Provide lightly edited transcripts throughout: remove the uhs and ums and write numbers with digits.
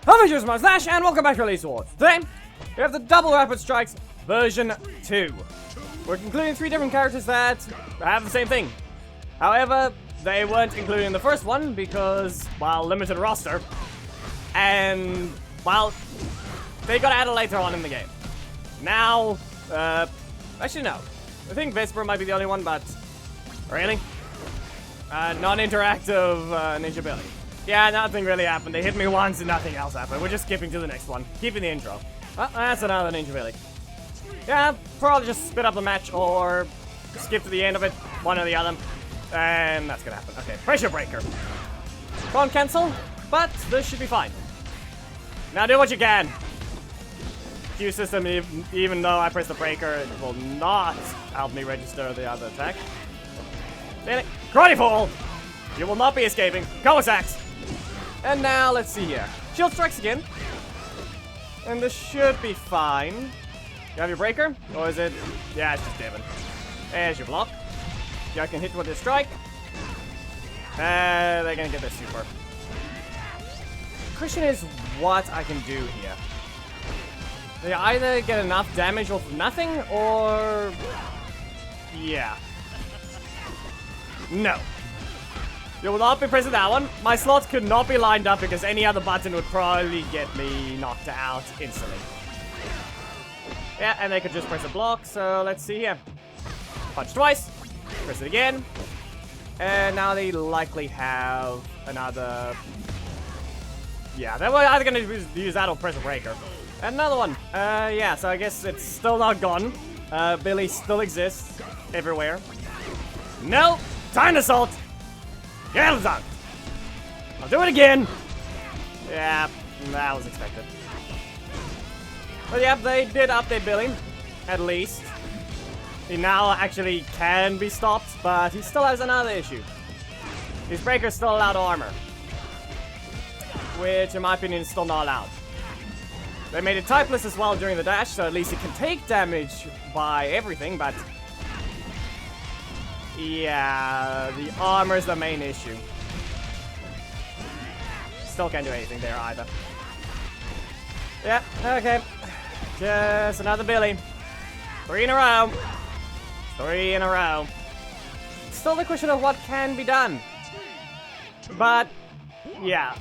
Hello, my Slash, and welcome back to Release Wars. Today, we have the Double Rapid Strikes version 2. We're including 3 different characters that have the same thing. However, they weren't included in the first one because, well, limited roster. And, well, they got added later on in the game. Now, actually no. I think Vesper might be the only one, but really? Non-interactive Ninja Billy. Yeah, nothing really happened. They hit me once and nothing else happened. We're just skipping to the next one. Keeping the intro. Well, that's another Ninja Billy. Yeah, probably just spit up the match or skip to the end of it. One or the other. And that's gonna happen. Okay, pressure breaker. Can't cancel, but this should be fine. Now do what you can. Q system, even though I press the breaker, it will not help me register the other attack. Karate fall! You will not be escaping. Cossacks! And now, let's see here. Shield strikes again. And this should be fine. You have your breaker? Or is it... Yeah, it's just Devon. There's your block. You can hit with this strike. They're gonna get this super. Question is what I can do here. They either get enough damage off of nothing, or... Yeah. No. You will not be pressing that one. My slots could not be lined up because any other button would probably get me knocked out instantly. Yeah, and they could just press a block, so let's see here. Punch twice. Press it again. And now they likely have another... Yeah, they were either going to use that or press a breaker. Another one. Yeah, so I guess it's still not gone. Billy still exists everywhere. No! Time assault! Get done! I'll do it again! Yeah, that was expected. But yeah, they did update Billy. At least. He now actually can be stopped, but he still has another issue. His breaker's still allowed armor. Which, in my opinion, is still not allowed. They made it typeless as well during the dash, so at least he can take damage by everything, but... Yeah, the armor is the main issue. Still can't do anything there either. Yeah, okay. Just another Billy. 3 in a row. 3 in a row. Still the question of what can be done. But, yeah,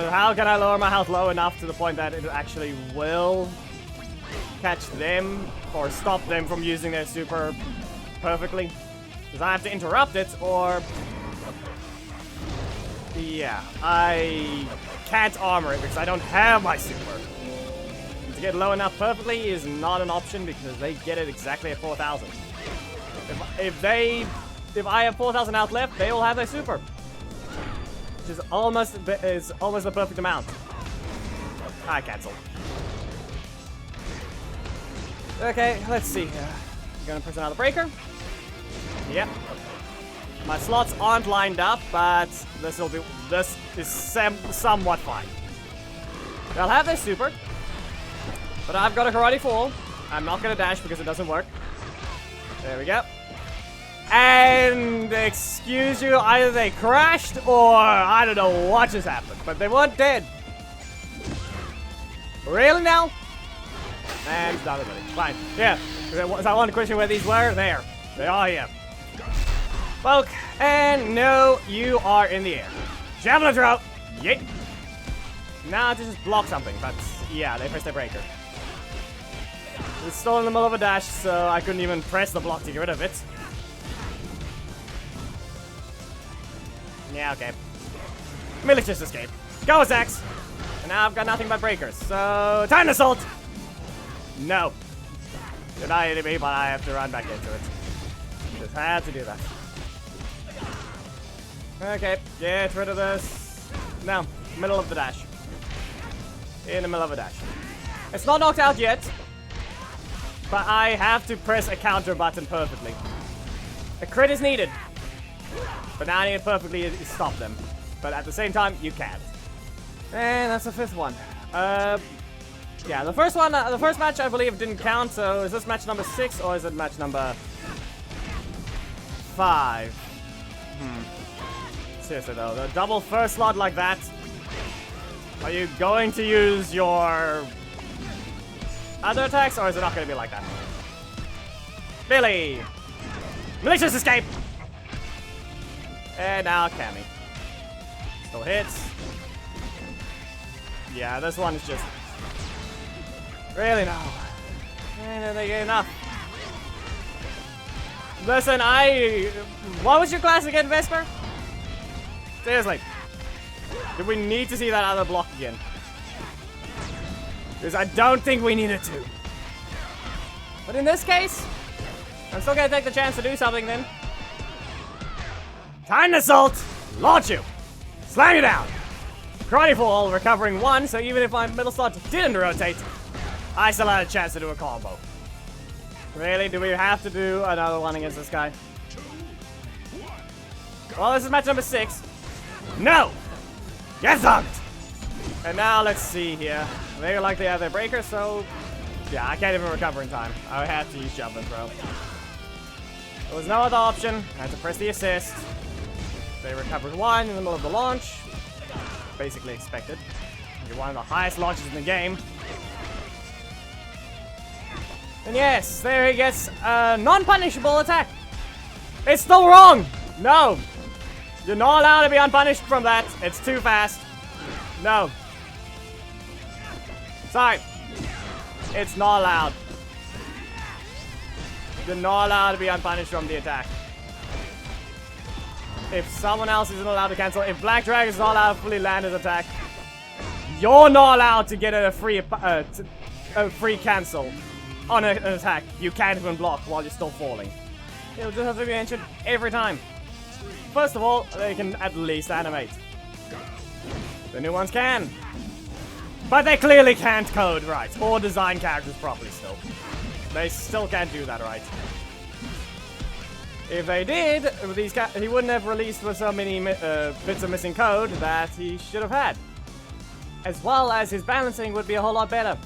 how can I lower my health low enough to the point that it actually will catch them or stop them from using their super perfectly? Because I have to interrupt it, or... Yeah, I can't armor it because I don't have my super. To get low enough perfectly is not an option because they get it exactly at 4,000. If I have 4,000 out left, they will have their super. Which is almost the perfect amount. I cancel. Okay, let's see here. I'm gonna press another breaker. Yep. My slots aren't lined up, but this is somewhat fine. They'll have their super, but I've got a karate fall. I'm not gonna dash because it doesn't work. There we go. And excuse you, either they crashed or I don't know what just happened, but they weren't dead. Really now? And it's not really. Fine. Yeah. So I wanted to question where these were. There. They are here. Poke, and no, you are in the air. Javelin throw! Yeet! Now to just block something, but yeah, they pressed their breaker. It's still in the middle of a dash, so I couldn't even press the block to get rid of it. Yeah, okay. Malicious escape. Go, Zax! And now I've got nothing but breakers, so time assault! No. You're not hitting me, but I have to run back into it. Just had to do that. Okay, get rid of this. Now, middle of the dash. In the middle of a dash. It's not knocked out yet, but I have to press a counter button perfectly. A crit is needed, but now I need it perfectly to stop them. But at the same time, you can't. And that's the 5th one. Yeah, the first one, the first match I believe didn't count. So is this match number 6 or is it match number 5? Seriously though, the double first slot like that. Are you going to use your other attacks, or is it not going to be like that? Billy! Malicious escape! And now Cammy. Still hits. Yeah, this one is just... Really no. And they get enough. Listen, what was your class again, Vesper? Seriously. Do we need to see that other block again? Because I don't think we needed to. But in this case, I'm still gonna take the chance to do something then. Titan Assault! Launch you! Slam you down! Karate Fall, recovering 1, so even if my middle slot didn't rotate, I still had a chance to do a combo. Really? Do we have to do another one against this guy? Well, this is match number 6. No! Get dunked! And now let's see here. They likely have their breaker, so... Yeah, I can't even recover in time. I had to use jump and throw. There was no other option. I had to press the assist. They recovered 1 in the middle of the launch. Basically expected. You're one of the highest launches in the game. And yes, there he gets a non-punishable attack. It's still wrong! No! You're not allowed to be unpunished from that. It's too fast. No. Sorry. It's not allowed. You're not allowed to be unpunished from the attack. If someone else isn't allowed to cancel, if Black Dragon is not allowed to fully land his attack, you're not allowed to get a free cancel on an attack you can't even block while you're still falling. It'll just have to be mentioned every time. First of all, they can at least animate. The new ones can. But they clearly can't code right, or design characters properly still. They still can't do that right. If they did, he wouldn't have released with so many bits of missing code that he should have had. As well as his balancing would be a whole lot better.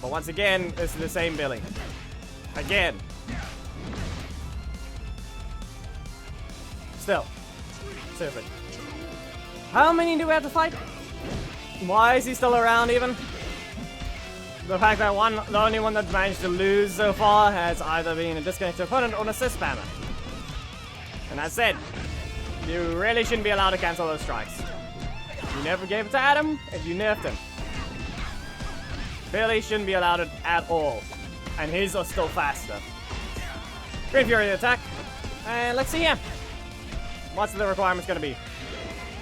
But once again, this is the same Billy. Again. Still. Stupid. How many do we have to fight? Why is he still around even? The fact that the only one that's managed to lose so far has either been a disconnected opponent or an assist spammer. And as said, you really shouldn't be allowed to cancel those strikes. You never gave it to Adam, and you nerfed him. Billy shouldn't be allowed it at all. And his are still faster. Great Fury attack. And let's see here. What's the requirements gonna be?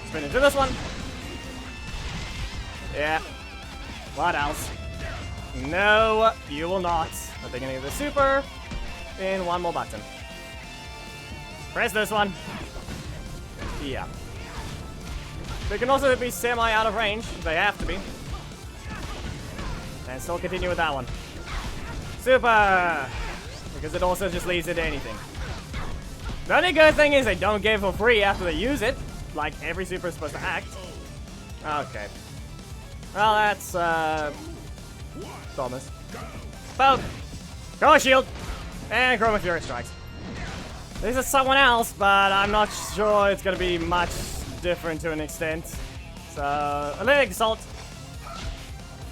Spin into this one. Yeah. What else? No, you will not. At the beginning of the super. In one more button. Press this one. Yeah. They can also be semi out of range. They have to be. And still continue with that one. Super! Because it also just leads into anything. The only good thing is they don't give it for free after they use it. Like every super is supposed to act. Okay. Well, that's, Thomas. Poke! Chroma Shield! And Chroma Fury strikes. This is someone else, but I'm not sure it's gonna be much different to an extent. So, Olympic Assault.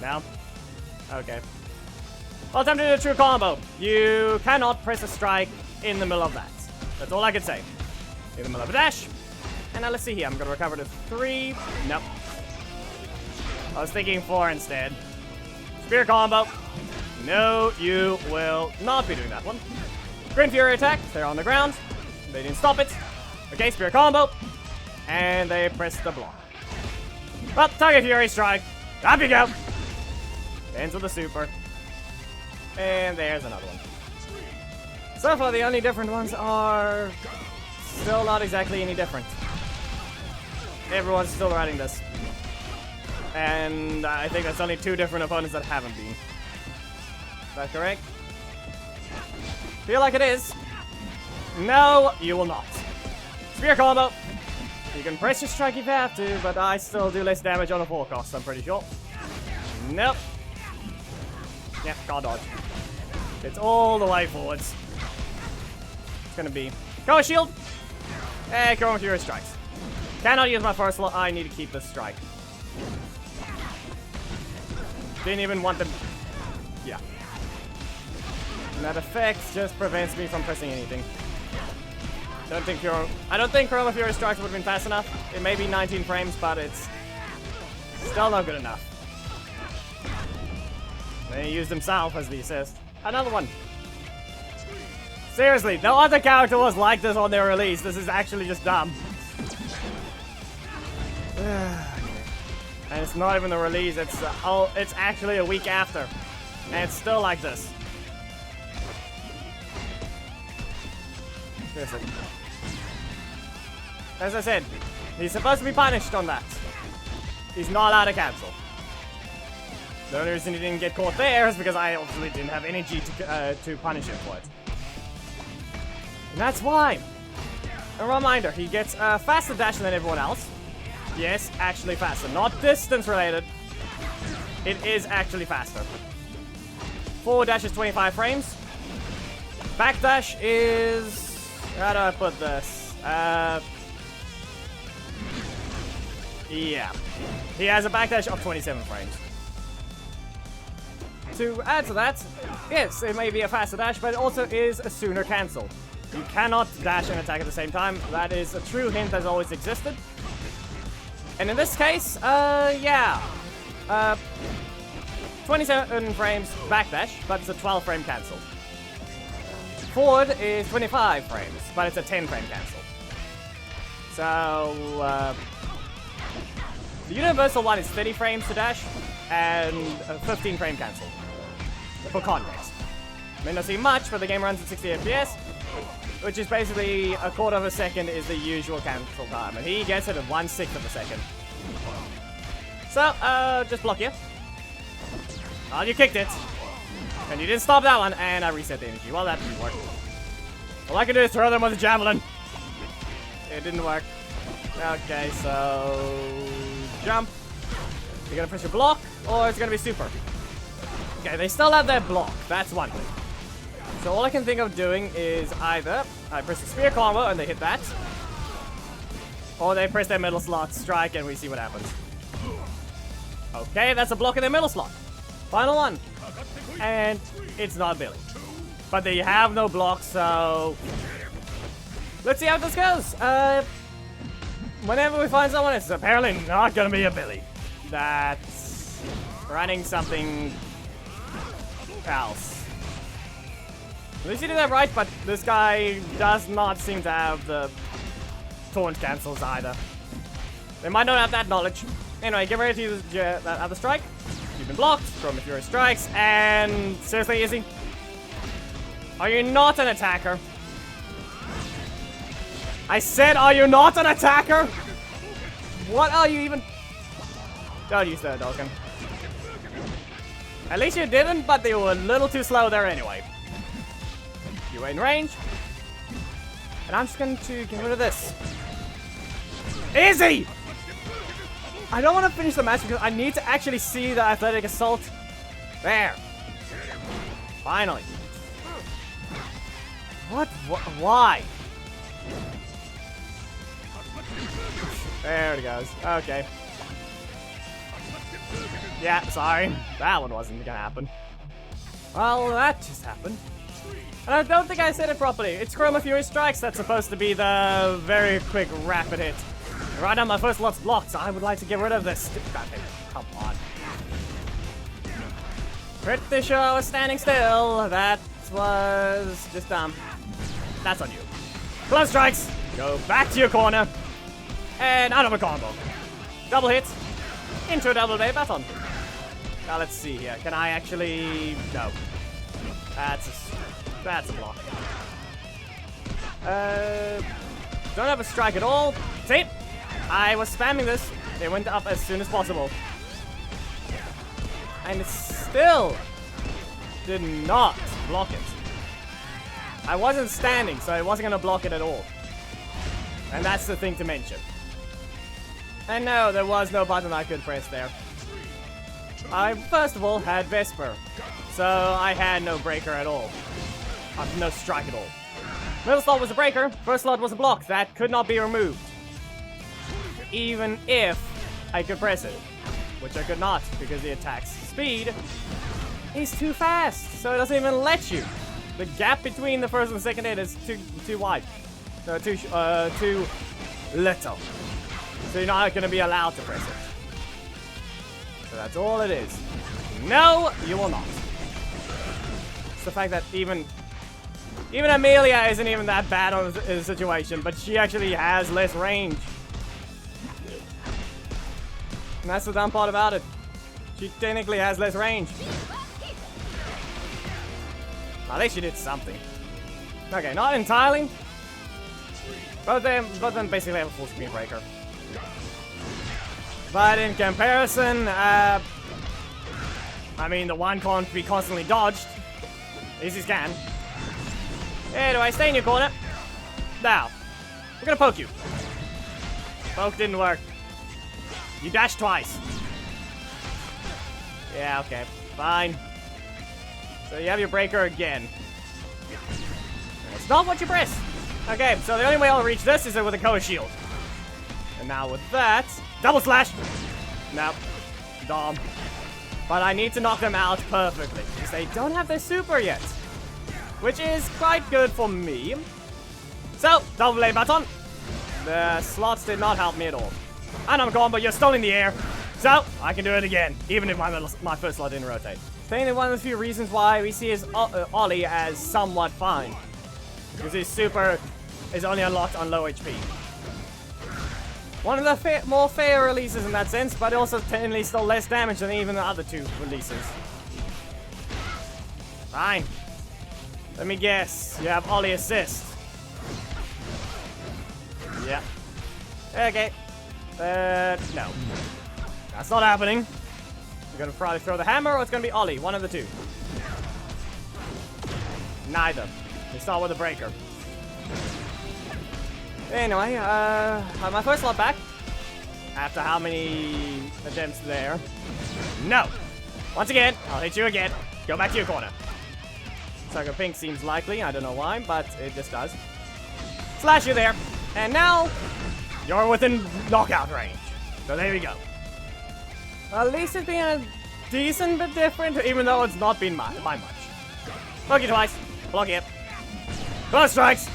No. Okay. Well, time to do a true combo. You cannot press a strike in the middle of that. That's all I can say. In the middle of a dash. And now let's see here. I'm gonna recover to 3. Nope. I was thinking 4 instead. Spear combo. No, you will not be doing that one. Green Fury attack. They're on the ground. They didn't stop it. Okay, Spear combo. And they pressed the block. Well, Target Fury strike. Up you go. Ends with the super. And there's another one. So far, the only different ones are still not exactly any different. Everyone's still riding this. And I think that's only 2 different opponents that haven't been. Is that correct? Feel like it is. No, you will not. Spear combo. You can press your strike if you have to, but I still do less damage on a forecast, I'm pretty sure. Nope. Yeah, can't dodge. It's all the way forwards. It's gonna be Chroma Shield. And Chroma Fury strikes. Cannot use my first slot. I need to keep this strike. didn't even want them. Yeah. And that effect just prevents me from pressing anything. I don't think Chroma Fury Strikes would have been fast enough. It may be 19 frames, but it's still not good enough. They used himself as the assist. Another one. Seriously, no other character was like this on their release. This is actually just dumb. And it's not even the release. It's actually a week after, and it's still like this. Seriously. As I said, he's supposed to be punished on that. He's not allowed to cancel. The only reason he didn't get caught there is because I obviously didn't have energy to punish him for it. And that's why. A reminder, he gets a faster dash than everyone else. Yes, actually faster. Not distance related. It is actually faster. Forward dash is 25 frames. Back dash is... How do I put this? Yeah. He has a backdash of 27 frames. To add to that, yes, it may be a faster dash, but it also is a sooner cancel. You cannot dash and attack at the same time. That is a true hint that's always existed. And in this case, yeah. 27 frames backdash, but it's a 12 frame cancel. Forward is 25 frames, but it's a 10 frame cancel. So, the universal one is 30 frames to dash, and a 15 frame cancel. For context. May not seem much, but the game runs at 60 FPS, which is basically a quarter of a second is the usual cancel time, and he gets it at 1/6 of a second. So, just block here. Oh, you kicked it. And you didn't stop that one, and I reset the energy. Well, that didn't work. All I can do is throw them with a javelin. It didn't work. Okay, so... Jump. You're gonna press your block, or it's gonna be super. Okay, they still have their block. That's one thing. So all I can think of doing is either I press the spear combo and they hit that, or they press their middle slot strike and we see what happens. Okay, that's a block in their middle slot. Final one. And it's not Billy. But they have no block, so... Let's see how this goes. Whenever we find someone, it's apparently not gonna be a Billy. That's running something else. At least you did that right, but this guy does not seem to have the taunt cancels either. They might not have that knowledge. Anyway, get ready to use that other strike. You've been blocked from the Fury Strikes, and seriously, Izzy? Are you not an attacker? I said, are you not an attacker? What are you even... Don't use that, Dolkin. At least you didn't, but they were a little too slow there anyway. You were in range. And I'm just going to get rid of this. Izzy! I don't want to finish the match because I need to actually see the athletic assault. There. Finally. What? Why? There it goes. Okay. Yeah, sorry. That one wasn't gonna happen. Well, that just happened. And I don't think I said it properly. It's Chroma Fury Strikes that's supposed to be the very quick, rapid hit. Right now, my first lot's blocked, so I would like to get rid of this. Come on. Pretty sure I was standing still. That was just dumb. That's on you. Glove strikes. Go back to your corner. And out of a combo. Double hit. Into a double bay baton. Now let's see here. Can I actually... No. That's a block. Don't have a strike at all. See? I was spamming this. It went up as soon as possible. And it still did not block it. I wasn't standing, so I wasn't going to block it at all. And that's the thing to mention. And no, there was no button I could press there. I, first of all, had Vesper. So I had no breaker at all. No strike at all. Middle slot was a breaker, first slot was a block. That could not be removed. Even if I could press it. which I could not because the attack's speed is too fast, so it doesn't even let you. The gap between the first and second hit is too wide, too little. So you're not going to be allowed to press it. So that's all it is. No, you will not. It's the fact that even Amelia isn't even that bad on the situation, but she actually has less range. And that's the dumb part about it. She technically has less range. At least she did something. Okay, not entirely. But then basically have a full screen breaker. But in comparison, I mean, the one can't be constantly dodged. Izzy's can. Anyway, stay in your corner. Now, we're gonna poke you. Poke didn't work. You dashed twice. Yeah, okay, fine. So you have your breaker again. It's not what you press. Okay, so the only way I'll reach this is with a color shield. And now with that, double slash. Nope, dumb. But I need to knock them out perfectly because they don't have their super yet, which is quite good for me. So double blade baton. The slots did not help me at all. And I'm gone, but you're still in the air. So, I can do it again, even if my first slot didn't rotate. I think one of the few reasons why we see his Ollie as somewhat fine. Because his super is only unlocked on low HP. One of the more fair releases in that sense, but also technically still less damage than even the other two releases. Fine. Let me guess, you have Ollie assist. Yeah. Okay. No. That's not happening. You're gonna probably throw the hammer or it's gonna be Ollie. One of the two. Neither. We start with a breaker. Anyway, my first slot back. After how many attempts there? No! Once again, I'll hit you again. Go back to your corner. Sucker Pink seems likely. I don't know why, but it just does. Slash you there. And now, you're within knockout range. So there we go. At least it's been a decent bit different, even though it's not been by much. Poke you twice. Block it. Close strikes.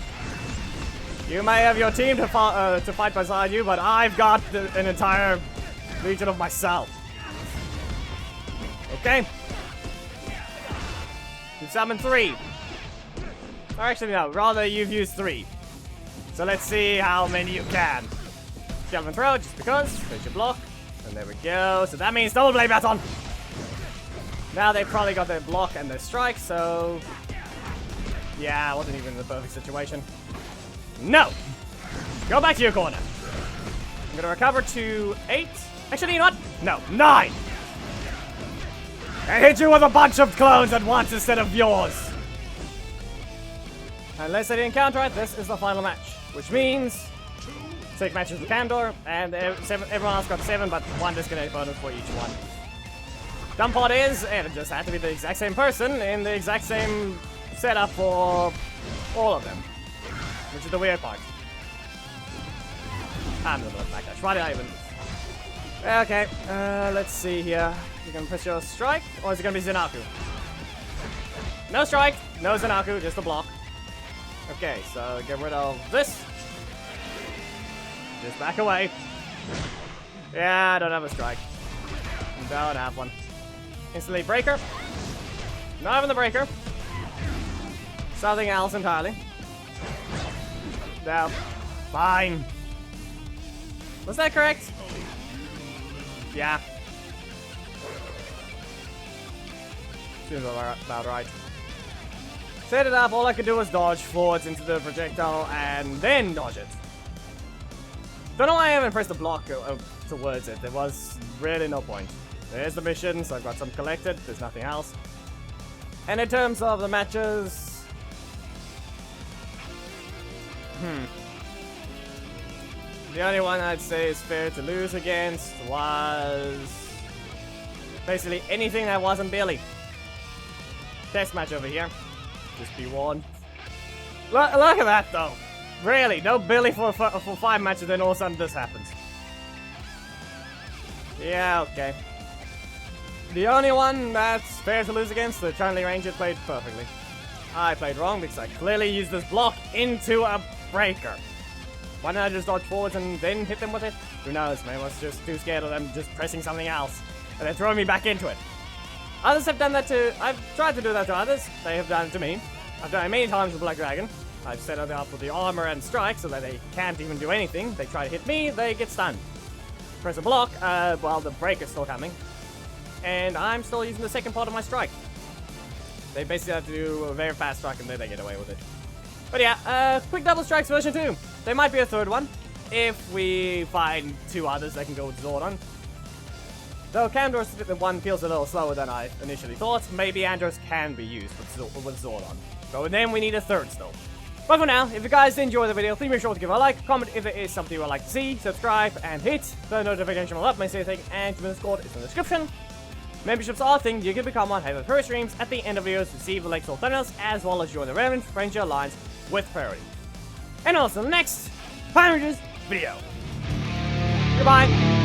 You may have your team to fight beside you, but I've got an entire legion of myself. Okay? You summon 3. Or actually, no. Rather, you've used 3. So let's see how many you can. Skeleton throw, just because. There's your block. And there we go. So that means double blade baton. Now they've probably got their block and their strike, so... yeah, it wasn't even the perfect situation. No! Go back to your corner. I'm gonna recover to 8. Actually, you know what? No, 9! I hit you with a bunch of clones at once instead of yours. Unless I didn't count right, this is the final match. Which means 6 matches with Kamdor, and everyone else got 7, but 1 disconnect bonus for each one. Dumb part is, it just had to be the exact same person in the exact same setup for all of them. Which is the weird part. I'm gonna look back. Why did I even... okay, let's see here. You can press your strike, or is it gonna be Zenaku? No strike, no Zenaku, just a block. Okay, so get rid of this. Just back away. Yeah, I don't have a strike. Don't have one. Instantly breaker. Not even the breaker. Something else entirely. No. Fine. Was that correct? Yeah. Seems about right. Set it up, all I could do was dodge forwards into the projectile and then dodge it. Don't know why I haven't pressed the block towards it. There was really no point. There's the mission, so I've got some collected. There's nothing else. And in terms of the matches... the only one I'd say is fair to lose against was... basically anything that wasn't Billy. Test match over here. Just be warned. Look at that, though. Really, no Billy for 5 matches, then all of a sudden this happens. Yeah, okay. the only one that's fair to lose against, the Charlie Ranger played perfectly. I played wrong because I clearly used this block into a breaker. Why didn't I just dodge forwards and then hit them with it? Who knows, maybe I was just too scared of them just pressing something else and then throwing me back into it. Others have done that too. I've tried to do that to others. They have done it to me. I've done it many times with Black Dragon. I've set it up with the armor and strike so that they can't even do anything. They try to hit me, they get stunned. Press a block while the breaker's still coming. And I'm still using the second part of my strike. They basically have to do a very fast strike and then they get away with it. But yeah, quick double strikes version 2. There might be a third one if we find 2 others that can go with Zordon. Though Kamdor's one feels a little slower than I initially thought, maybe Andros can be used with Zordon. So then we need a third still. But for now, if you guys did enjoy the video, please make sure to give it a like, comment if there is something you would like to see, subscribe, and hit the notification bell up, my thing, and join the Discord is in the description. Memberships are a thing, you can become one, have the first streams at the end of videos, receive the links or thumbnails, as well as join the relevant Ranger Alliance with priority. And also the next Power Rangers video. Goodbye!